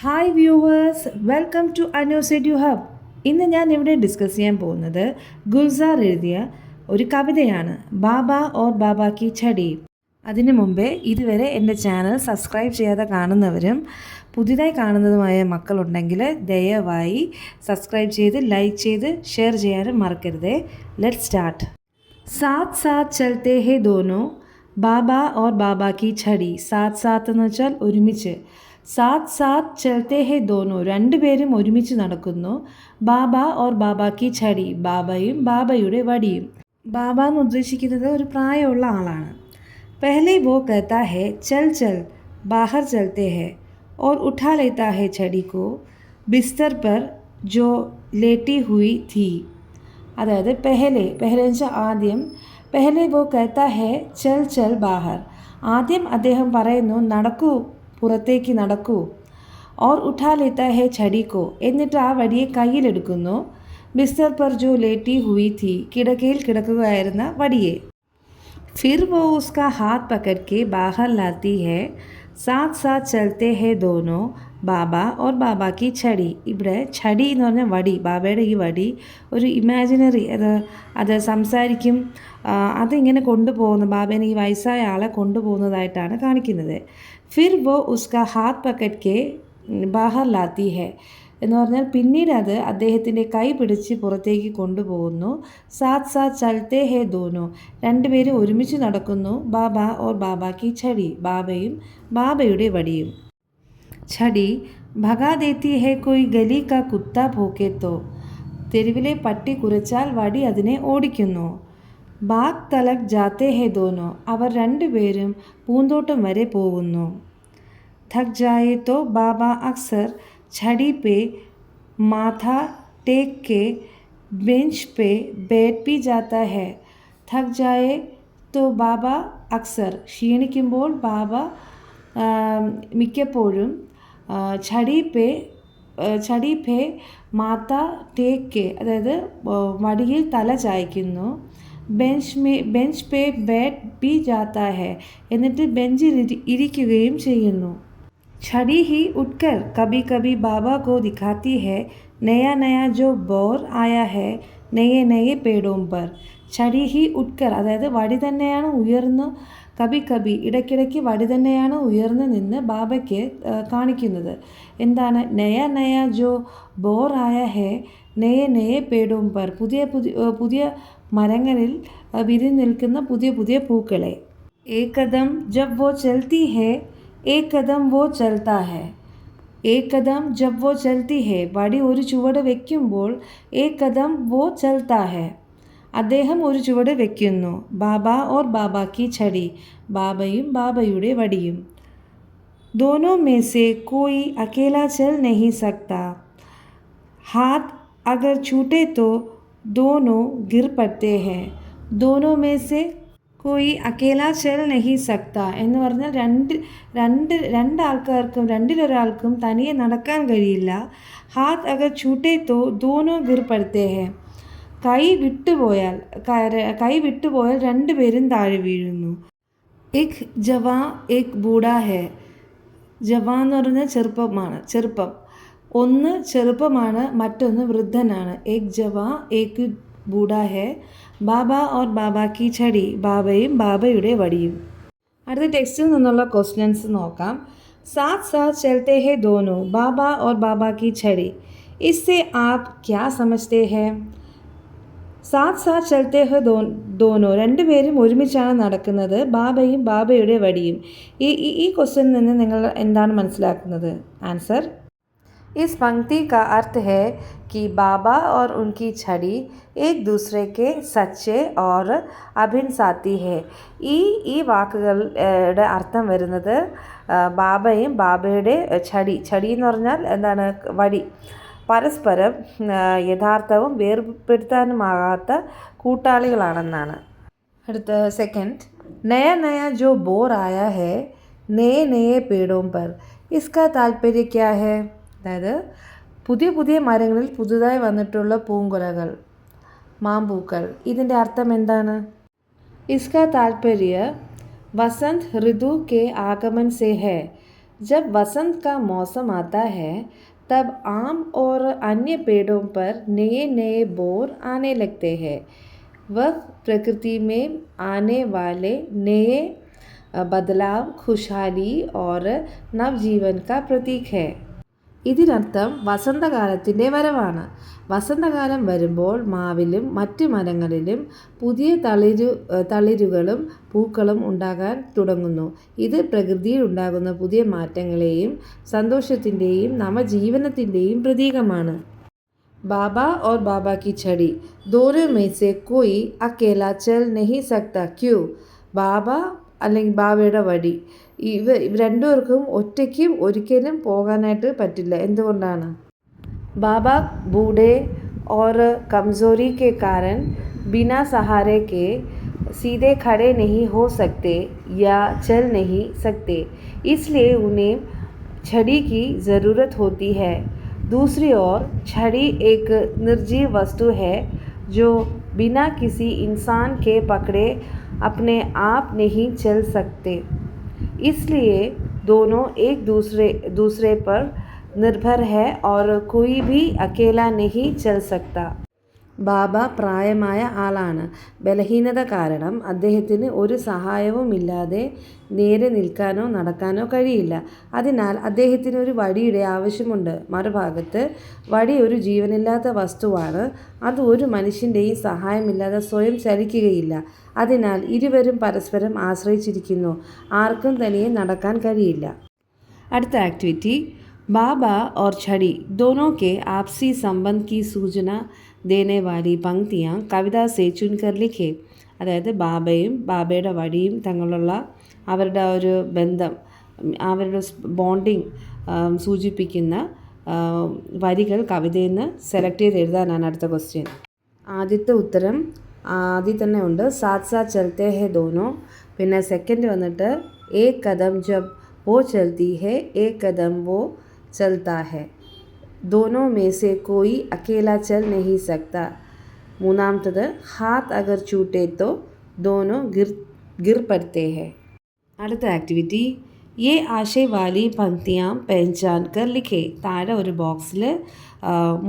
Hi viewers, welcome to Anu's edu hub. ഇന്ന് ഞാൻ ഇവിടെ ഡിസ്കസ് ചെയ്യാൻ പോകുന്നത് ഗുൽസാർ എഴുതിയ ഒരു കവിതയാണ്, ബാബ ഓർ ബാബ കി ഛടി. അതിനു മുമ്പേ ഇതുവരെ എൻ്റെ ചാനൽ സബ്സ്ക്രൈബ് ചെയ്യാതെ കാണുന്നവരും പുതിയതായി കാണുന്നതുമായ മക്കളുണ്ടെങ്കിൽ ദയവായി സബ്സ്ക്രൈബ് ചെയ്ത് ലൈക്ക് ചെയ്ത് ഷെയർ ചെയ്യാനും മറക്കരുതേ. Let start. സാത്ത് സാത്ത് ചലത്തെ ഹേ ദോനോ ബാബ ഓർ ബാബ കി ഛടി. സാത്ത് സാത്ത് എന്ന് വെച്ചാൽ ഒരുമിച്ച്. സാത്ത് സാത്ത് ചലത്തെ ഹേ ദോനോ, രണ്ടുപേരും ഒരുമിച്ച് നടക്കുന്നു. ബാബ ഓർ ബാബ കി ഛടി, ബാബയും ബാബയുടെ വടിയും. ബാബ എന്ന് ഉദ്ദേശിക്കുന്നത് ഒരു പ്രായമുള്ള ആളാണ്. പെഹ്ലെ വോ കഹത്താ ഹേ ചൽ ചൽ ബാഹർ ചലത്തെ ഹേ ഓർ ഉഠാ ലേത്താ ഹേ ഛടി കോ ബിസ്തർ പർ ജോ ലേട്ടി ഹുയി थी. അതായത് പെഹലെ എന്ന് വെച്ചാൽ ആദ്യം. പെഹലെ വോ കഹത്താ ഹേ ചൽ ചൽ ബാഹർ, ആദ്യം അദ്ദേഹം പറയുന്നു നടക്കൂ, പുറത്തേക്ക് നടക്കൂ. ഓർ ഉഠാ ലേത്താ ഹേ ഛടി കോ, എന്നിട്ട് ആ വടിയെ കയ്യിലെടുക്കുന്നു. ബിസ്തർ പർ ജോ ലേട്ടി ഹുയി थी, കിടക്കയിൽ കിടക്കുകയായിരുന്ന വടിയെ. फिर वो उसका हाथ पकड़ के बाहर लाती है. साथ साथ चलते हैं दोनों ബാബ ഓർ ബാബ കി ഛടി. ഇവിടെ ഛടി എന്ന് പറഞ്ഞാൽ വടി, ബാബയുടെ ഈ വടി ഒരു ഇമാജിനറി, അത് സംസാരിക്കും. അതിങ്ങനെ കൊണ്ടുപോകുന്നു, ബാബേനെ ഈ വയസ്സായ ആളെ കൊണ്ടുപോകുന്നതായിട്ടാണ് കാണിക്കുന്നത്. ഫിർ വോ ഉസ്കാ ഹാത്ത് പക്കറ്റ് കെ ബാഹർ ലാത്തി ഹെ എന്ന് പറഞ്ഞാൽ പിന്നീട് അത് അദ്ദേഹത്തിൻ്റെ കൈ പിടിച്ച് പുറത്തേക്ക് കൊണ്ടുപോകുന്നു. സാത്ത് സാത്ത് ചലത്തെ ഹേ ദോനോ, രണ്ടുപേരും ഒരുമിച്ച് നടക്കുന്നു. ബാബ ഓർ ബാബ കി ഛടി, ബാബയും ബാബയുടെ വടിയും. ഛടി ഭഗാ ദേത്തി ഹേ കോയി ഗലി കാ കുത്ത ഭോക്കെ തോ, തെരുവിലെ പട്ടി കുരച്ചാൽ വടി അതിനെ ഓടിക്കുന്നു. ബാഗ് തലക് ജാത്തെ ഹേ ദോനോ, അവർ രണ്ടുപേരും പൂന്തോട്ടം വരെ പോകുന്നു. थक जाए तो बाबा अक्सर छड़ी पे माथा टेक के बेंच पे बैठ भी जाता है. थक जाए तो ബാബ അക്സർ, ക്ഷീണിക്കുമ്പോൾ ബാബ മിക്കപ്പോഴും ഛടി പേ മാത്ത ടേക്ക് കെ, അതായത് വടിയിൽ തല ചായ്ക്കുന്നു. ബെഞ്ച് പേ बैठ भी जाता है, എന്നിട്ട് ബെഞ്ചിൽ ഇരിക്കുകയും ചെയ്യുന്നു. छड़ी ही उठकर कभी कभी बाबा को दिखाती है नया नया जो बोर आया है नए नए पेड़ों पर. छड़ी ही उठकर, അതായത് വടി തന്നെയാണ് ഉയർന്ന്, കബി കബി ഇടയ്ക്കിടയ്ക്ക് വടി തന്നെയാണ് ഉയർന്ന് നിന്ന് ബാബയ്ക്ക് കാണിക്കുന്നത്. എന്താണ്? നയ നയ ജോ ബോർ ആയ ഹേ നയെ നയെ പേടോം പർ, പുതിയ മരങ്ങളിൽ വിരിഞ്ഞ് നിൽക്കുന്ന പുതിയ പുതിയ പൂക്കളെ. ഏക് കദം ജബ് വോ ചൽത്തി ഹേ ഏക് കദം വോ ചൽത്താ ഹേ. ഏക് കദം ജബ് വോ ചൽത്തി ഹേ, വടി ഒരു ചുവട് വയ്ക്കുമ്പോൾ ഏക് കദം വോ ചൽത്താ ഹേ, അദ്ദേഹം ഒരു ചുവട് വയ്ക്കുന്നു. ബാബ ഓർ ബാബ കി ഛടി, ബാബയും ബാബയുടെ വടിയും. दोनों में से कोई अकेला चल नहीं सकता. हाथ अगर छूटे तो दोनों गिर पड़ते हैं. दोनों में से കോയി അക്കേല ചൽ നഹി സക്ത എന്ന് പറഞ്ഞാൽ രണ്ടിലൊരാൾക്കും തനിയെ നടക്കാൻ കഴിയില്ല. ഹാത്ത് അഗർ ഛൂട്ടെ തോ ദോനോ ഗിർ പഡ്തേ ഹെ, കൈ വിട്ടുപോയാൽ രണ്ടുപേരും താഴെ വീഴുന്നു. എക് ജവാ എക് ബൂഡാ ഹെ. ജവാൻ എന്ന് പറഞ്ഞാൽ ചെറുപ്പം. ഒന്ന് ചെറുപ്പമാണ്, മറ്റൊന്ന് വൃദ്ധനാണ്. എക് ജവാ എക് ബൂഡാ ഹെ. ബാബ ഓർ ബാബ കി ഛടി, ബാബയും ബാബയുടെ വടിയും. അടുത്ത ടെക്സ്റ്റിൽ നിന്നുള്ള ക്വസ്റ്റ്യൻസ് നോക്കാം. സാത്ത് സാത്ത് ചലത്തെ ഹേ ദോനോ ബാബ ഓർ ബാബ കി ഛടി, इससे आप क्या समझते हैं? സാത്ത് സാത്ത് ചലത്തെ ഹേ ദോനോ, രണ്ടുപേരും ഒരുമിച്ചാണ് നടക്കുന്നത്. ബാബയും ബാബയുടെ വടിയും. ഈ ക്വസ്റ്റ്യനിൽ നിന്ന് നിങ്ങൾ എന്താണ് മനസ്സിലാക്കുന്നത്? ആൻസർ: इस पंक्ति का अर्थ है कि बाबा और उनकी छड़ी एक दूसरे के सच्चे और अभिन्न साथी है. ഈ വാക്കുകളുടെ അർത്ഥം വരുന്നത് ബാബയും ബാബയുടെ ഛടി എന്ന് പറഞ്ഞാൽ എന്താണ്? വടി, പരസ്പരം യഥാർത്ഥവും വേർപെടുത്താനുമാകാത്ത കൂട്ടാളികളാണെന്നാണ്. അടുത്ത സെക്കൻഡ്, നയ നയ ജോ ബോർ ആയ ഹേ നയെ നയെ പേടോം പർ, ഇസ്കാ താൽപര്യ ക്യാ ഹേ? അതായത് പുതിയ മരങ്ങളിൽ പുതുതായി വന്നിട്ടുള്ള പൂങ്കുലകൾ, മാമ്പൂക്കൾ. ഇതിൻ്റെ അർത്ഥം എന്താണ്? ഇസ്കാ താൽപര്യ വസന്ത് ഋതു കെ ആഗമൻ സെ ഹേ, जब वसंत का मौसम आता है तब आम और अन्य पेड़ों पर नए नए बोर आने लगते हैं। वह प्रकृति में आने वाले नए बदलाव, खुशहाली और नवजीवन का प्रतीक है. ഇതിനർത്ഥം വസന്തകാലത്തിൻ്റെ വരവാണ്. വസന്തകാലം വരുമ്പോൾ മാവിലും മറ്റ് മരങ്ങളിലും പുതിയ തളിരുകളും പൂക്കളും ഉണ്ടാകാൻ തുടങ്ങുന്നു. ഇത് പ്രകൃതിയിൽ ഉണ്ടാകുന്ന പുതിയ മാറ്റങ്ങളെയും സന്തോഷത്തിൻ്റെയും നവജീവനത്തിൻ്റെയും പ്രതീകമാണ്. ബാബ ഓർ ബാബ കി ഛടി दोनों में से कोई अकेला चल नहीं सकता क्यों? ബാബ അല്ലെങ്കിൽ ബാബയുടെ വടി ഇവ രണ്ടുപേർക്കും ഒറ്റയ്ക്കും ഒരിക്കലും പോകാനായിട്ട് പറ്റില്ല. എന്തുകൊണ്ടാണ്? ബാബ बूढ़े और कमज़ोरी के कारण बिना सहारे के सीधे खड़े नहीं हो सकते या चल नहीं सकते, इसलिए उन्हें छड़ी की ज़रूरत होती है. दूसरी ओर छड़ी एक निर्जीव वस्तु है जो बिना किसी इंसान के पकड़े अपने आप नहीं चल सकते. इसलिए दोनों एक दूसरे पर निर्भर है और कोई भी अकेला नहीं चल सकता. ബാബ പ്രായമായ ആളാണ്. ബലഹീനത കാരണം അദ്ദേഹത്തിന് ഒരു സഹായവുമില്ലാതെ നേരെ നിൽക്കാനോ നടക്കാനോ കഴിയില്ല. അതിനാൽ അദ്ദേഹത്തിന് ഒരു വടിയുടെ ആവശ്യമുണ്ട്. മറുഭാഗത്ത് വടി ഒരു ജീവനില്ലാത്ത വസ്തുവാണ്. അത് ഒരു മനുഷ്യൻ്റെയും സഹായമില്ലാതെ സ്വയം ചലിക്കുകയില്ല. അതിനാൽ ഇരുവരും പരസ്പരം ആശ്രയിച്ചിരിക്കുന്നു. ആർക്കും തനിയെ നടക്കാൻ കഴിയില്ല. അടുത്ത ആക്ടിവിറ്റി बाबा और छड़ी दोनों के आपसी संबंध की सूचना देने वाली पंक्तियाँ കവിത से चुनकर लिखे. അതായത് ബാബയും ബാബയുടെ വടിയും തങ്ങളുള്ള അവരുടെ ഒരു ബന്ധം, അവരുടെ ബോണ്ടിങ് സൂചിപ്പിക്കുന്ന വരികൾ കവിതയിൽ നിന്ന് സെലക്ട് ചെയ്ത് എഴുതാനാണ് അടുത്ത ക്വസ്റ്റ്യൻ. ആദ്യത്തെ ഉത്തരം ആദ്യം തന്നെ ഉണ്ട്, സാത്ത് സാത്ത് ചലത്തെ ഹെ ദോനോ. പിന്നെ സെക്കൻഡ് വന്നിട്ട് ഏക് കദം ജബ് वो चलती है एक कदम वो चलता है. दोनों में से कोई अकेला चल नहीं सकता. മൂന്നാമത്തത് हाथ अगर छूटे तो दोनों गिर पड़ते हैं. അടുത്ത ആക്ടിവിറ്റി ये आशय वाली पंक्तियाँ पहचान कर लिखे. താഴെ ഒരു ബോക്സിൽ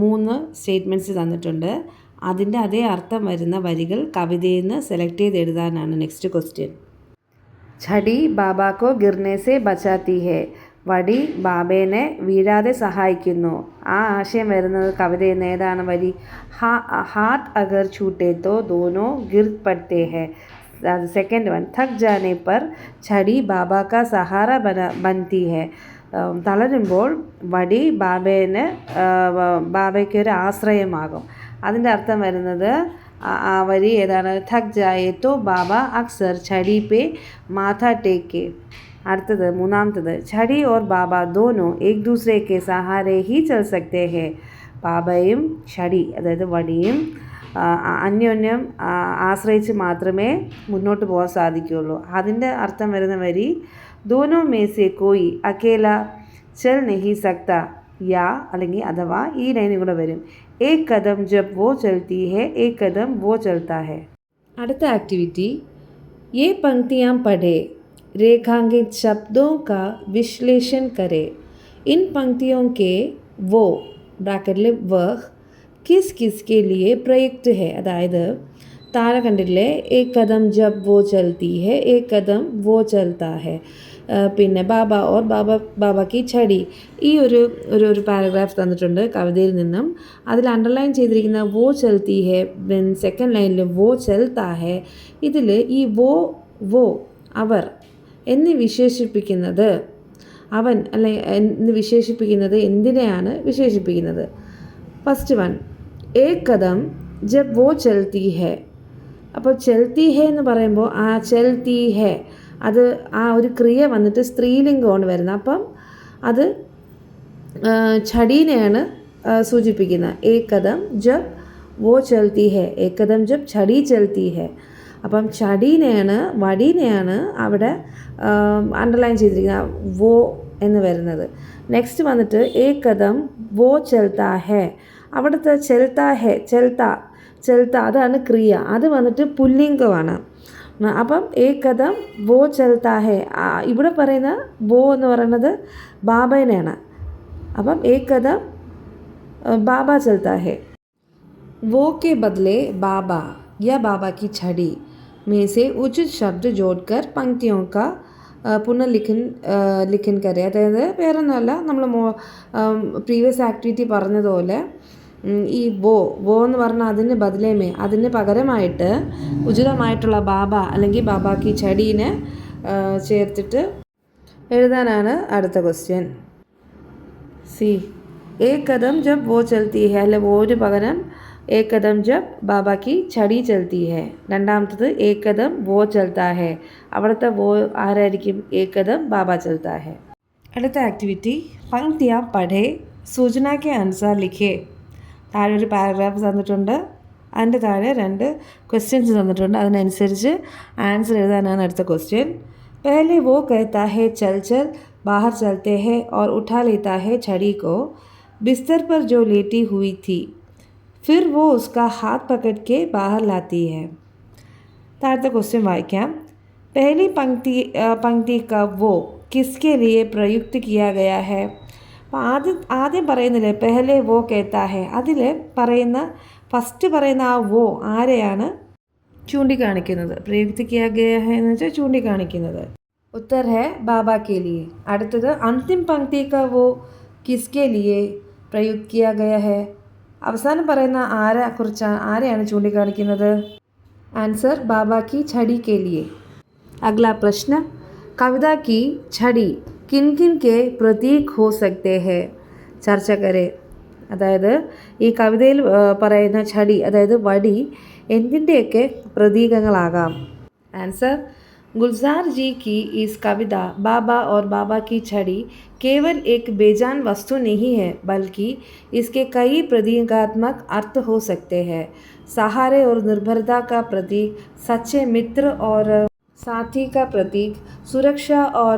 3 സ്റ്റേറ്റ്മെൻറ്റ്സ് തന്നിട്ടുണ്ട്. അതിൻ്റെ അതേ അർത്ഥം വരുന്ന വരികൾ കവിതയിൽ നിന്ന് സെലക്ട് ചെയ്ത് എഴുതാനാണ് നെക്സ്റ്റ് ക്വസ്റ്റ്യൻ. छड़ी बाबा को गिरने से बचाती है. വടി ബാബേനെ വീഴാതെ സഹായിക്കുന്നു. ആ ആശയം വരുന്നത് കവിതയിൽ നിന്ന് ഏതാണ് വരി? ഹാത്ത് അഗർ छूटे तो दोनों गिर पड़ते हैं. सेकंड वन थक जाने पर छड़ी बाबा का सहारा बनती है. തളരുമ്പോൾ വടി ബാബയ്ക്ക് ഒരു ആശ്രയമാകും. അതിൻ്റെ അർത്ഥം വരുന്നത് ആ വരി ഏതാണ്? थक जाए तो बाबा अक्सर छड़ी पे माथा टेके. അടുത്തത് മൂന്നാമത്തത് छड़ी और बाबा दोनों एक दूसरे के सहारे ही चल सकते हैं. ബാബയും ഛടി അതായത് വടിയും അന്യോന്യം ആശ്രയിച്ച് മാത്രമേ മുന്നോട്ട് പോകാൻ സാധിക്കുകയുള്ളൂ. അതിൻ്റെ അർത്ഥം വരുന്ന വരി दोनों में से कोई अकेला चल नहीं सकता या അല്ലെങ്കിൽ അഥവാ ഈ ലൈനും കൂടെ വരും. एक कदम जब वो चलती है एक कदम वो चलता है. അടുത്ത ആക്ടിവിറ്റി ये पंक्तियाँ पढ़े, रेखांकित शब्दों का विश्लेषण करें. इन पंक्तियों के वो ബ്രാക്കറ്റിൽ वह किस किस के लिए प्रयुक्त है. അതായത് താഴെ കണ്ടില്ലേ एक कदम जब वो चलती है एक कदम वो चलता है. പിന്നെ ബാബ ഓർ ബാബ കി ഛടി ഈ ഒരു പാരഗ്രാഫ് തന്നിട്ടുണ്ട് കവിതയിൽ നിന്നും. അതിൽ അണ്ടർലൈൻ ചെയ്തിരിക്കുന്ന വോ ചൽത്തി ഹെ, സെക്കൻഡ് ലൈനിൽ വോ ചൽത്താ ഹെ. ഇതിൽ ഈ വോ അവർ എന്ന് വിശേഷിപ്പിക്കുന്നത് അവൻ അല്ലെ എന്ന് വിശേഷിപ്പിക്കുന്നത് എന്തിനെയാണ് വിശേഷിപ്പിക്കുന്നത്? ഫസ്റ്റ് വൺ ഏക് കദം ജബ് വോ ചൽത്തി ഹെ. അപ്പോൾ ചൽത്തി ഹെ എന്ന് പറയുമ്പോൾ ആ ചൽത്തി ഹെ അത് ആ ഒരു ക്രിയ വന്നിട്ട് സ്ത്രീലിംഗമാണ് വരുന്നത്. അപ്പം അത് ഛടീനെയാണ് സൂചിപ്പിക്കുന്നത്. ഏക് കദം ജബ് വോ ചൽത്തി ഹെ, ഏക് കദം ജബ് ഛടി ചൽത്തി ഹെ. അപ്പം വടീനെയാണ് അവിടെ അണ്ടർലൈൻ ചെയ്തിരിക്കുന്നത് വോ എന്ന് വരുന്നത്. നെക്സ്റ്റ് വന്നിട്ട് ഏക് കദം വോ ചൽത്താ ഹെ. അവിടുത്തെ ചൽത്താ ഹെ, ചൽത്ത അതാണ് ക്രിയ. അത് വന്നിട്ട് പുല്ലിംഗമാണ്. അപ്പം ഏക് കദം വോ ചൽത്താ ഹെ, ഇവിടെ പറയുന്ന വോ എന്ന് പറയുന്നത് ബാബേനെയാണ്. അപ്പം ഏക് കദം ബാബ ചൽത്താ ഹെ. वो के बदले बाबा या बाबा की छड़ी में से उचित शब्द जोड़कर पंक्तियों का പുനർലിഖൻ കരെ. അതായത് വേറൊന്നുമല്ല, നമ്മൾ പ്രീവിയസ് ആക്ടിവിറ്റി പറഞ്ഞതുപോലെ ഈ വോ എന്ന് പറഞ്ഞാൽ അതിന് ബദലേമേ, അതിന് പകരമായിട്ട് ഉചിതമായിട്ടുള്ള ബാബ അല്ലെങ്കിൽ ബാബാക്കി ചടീനെ ചേർത്തിട്ട് എഴുതാനാണ് അടുത്ത ക്വസ്റ്റ്യൻ. സി ഏക് കദം ജബ് വോ ചൽത്തി ഹെ, അല്ലെ വോന് പകരം ഏക് കദം ജബ് ബാബ കി ഛടി ചൽത്തി ഹെ. രണ്ടാമത്തത് ഏക് കദം വോ ചൽത്താ ഹെ, അവിടുത്തെ വോ ആരായിരിക്കും? ഏക് കദം ബാബ ചൽത്താ ഹെ. അടുത്ത ആക്ടിവിറ്റി പങ്ക്തിയാ പഠേ സൂചന കെ അനുസാർ ലിഖേ. താഴെ ഒരു പാരഗ്രാഫ് തന്നിട്ടുണ്ട്, അതിൻ്റെ താഴെ 2 ക്വസ്റ്റ്യൻസ് തന്നിട്ടുണ്ട്. അതിനനുസരിച്ച് ആൻസർ എഴുതാനാണ് അടുത്ത ക്വസ്റ്റ്യൻ. പഹലെ വോ कहता है चल चल बाहर चलते हैं और उठा लेता है छड़ी को बिस्तर पर जो लेटी हुई थी, फिर वो उसका हाथ पकड़ के बाहर लाती है. താഴത്തെ ക്വസ്റ്റ്യൻ വായിക്കാം. पहली पंक्ति का वो किसके लिए प्रयुक्त किया गया है. അപ്പോൾ ആദ്യം പറയുന്നില്ലേ പെഹലെ വോ കേത്താ ഹെ, അതിൽ പറയുന്ന ഫസ്റ്റ് പറയുന്ന ആ വോ ആരെയാണ് ചൂണ്ടിക്കാണിക്കുന്നത്? പ്രയുക്ത് കിയാ ഗയാ ഹെ എന്ന് വെച്ചാൽ ചൂണ്ടിക്കാണിക്കുന്നത്. ഉത്തർ ഹെ ബാബ കെ ലിയെ. അടുത്തത് അന്തിം പങ്ക്തി കാ വോ കിസ്കെ ലിയെ പ്രയുക്ത് കിയാ ഗയാ ഹെ. അവസാനം പറയുന്ന ആരെയാണ് ചൂണ്ടിക്കാണിക്കുന്നത്? ആൻസർ ബാബ കി ഛടി കെ ലിയെ. അഗ്ലാ പ്രശ്ന കവിത കി ഛടി കിൻ കിൻ കെ പ്രതീക് ഹോ സക്തേ ഹെ, ചർച്ച കരെ. അതായത് ഈ കവിതയിൽ പറയുന്ന ഛടി, അതായത് വടി, എന്തിൻ്റെയൊക്കെ പ്രതീകങ്ങളാകാം? ആൻസർ गुलजार जी की इस कविता बाबा और बाबा की छड़ी केवल एक बेजान वस्तु नहीं है, बल्कि इसके कई प्रतीकात्मक अर्थ हो सकते हैं. सहारे और निर्भरता का प्रतीक, सच्चे मित्र और साथी का प्रतीक, सुरक्षा और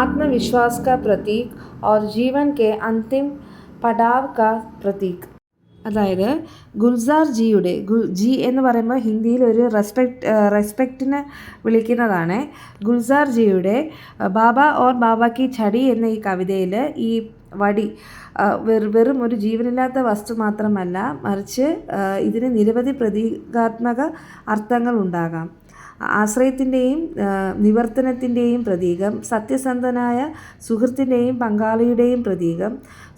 आत्मविश्वास का प्रतीक और जीवन के अंतिम पड़ाव का प्रतीक. അതായത് ഗുൽസാർ ജിയുടെ ജി എന്ന് പറയുമ്പോൾ ഹിന്ദിയിൽ ഒരു റെസ്പെക്റ്റിനെ വിളിക്കുന്നതാണ്. ഗുൽസാർ ജിയുടെ ബാബ ഓർ ബാബ കി ഛടി എന്ന ഈ കവിതയിൽ ഈ വടി വെറും ഒരു ജീവനില്ലാത്ത വസ്തു മാത്രമല്ല, മറിച്ച് ഇതിന് നിരവധി പ്രതീകാത്മക അർത്ഥങ്ങൾ ഉണ്ടാകാം. ആശ്രയത്തിൻ്റെയും നിവർത്തനത്തിൻ്റെയും പ്രതീകം, സത്യസന്ധനായ സുഹൃത്തിൻ്റെയും പങ്കാളിയുടെയും പ്രതീകം,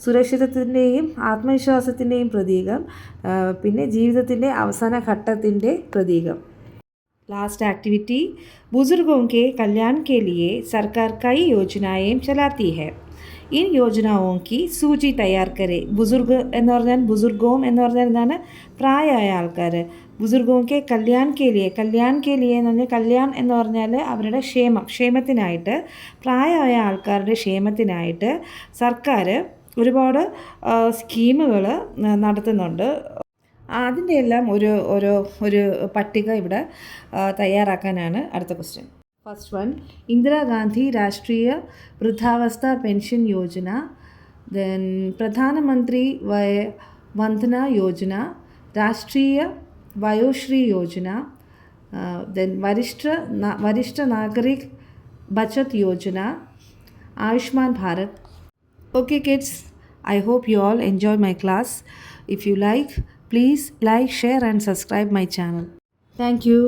സുരക്ഷിതത്വത്തിൻ്റെയും ആത്മവിശ്വാസത്തിൻ്റെയും പ്രതീകം, പിന്നെ ജീവിതത്തിൻ്റെ അവസാന ഘട്ടത്തിൻ്റെ പ്രതീകം. लास्ट एक्टिविटी बुजुर्गों के कल्याण के लिए सरकार कई योजनाएं चलाती है. इन योजनाओं की सूची तैयार करें. ബുസുർഗ് എന്ന് പറഞ്ഞാൽ ബുസുർഗോം എന്ന് പറഞ്ഞാൽ എന്താണ്? പ്രായമായ ആൾക്കാർ. ബുസുർഗോം കെ കല്യാൺ കെ ലിയെ, കല്യാൺ കെ ലിയെ എന്ന് പറഞ്ഞാൽ കല്യാൺ എന്ന് പറഞ്ഞാൽ അവരുടെ ക്ഷേമത്തിനായിട്ട്, പ്രായമായ ആൾക്കാരുടെ ക്ഷേമത്തിനായിട്ട് സർക്കാർ ഒരുപാട് സ്കീമുകൾ നടത്തുന്നുണ്ട്. അതിൻ്റെ എല്ലാം ഒരു പട്ടിക ഇവിടെ തയ്യാറാക്കാനാണ് അടുത്ത ക്വസ്റ്റ്യൻ. ഫസ്റ്റ് വൺ ഇന്ദിരാഗാന്ധി രാഷ്ട്രീയ വൃദ്ധാവസ്ഥ പെൻഷൻ യോജന, ദെൻ പ്രധാനമന്ത്രി വയ Vandana Yojana, Rashtriya Vayoshri Yojana, then Varishtha Nagarik Bachat Yojana, Ayushman Bharat. Okay kids, I hope you all enjoy my class. If you like, please like, share and subscribe my channel. Thank you.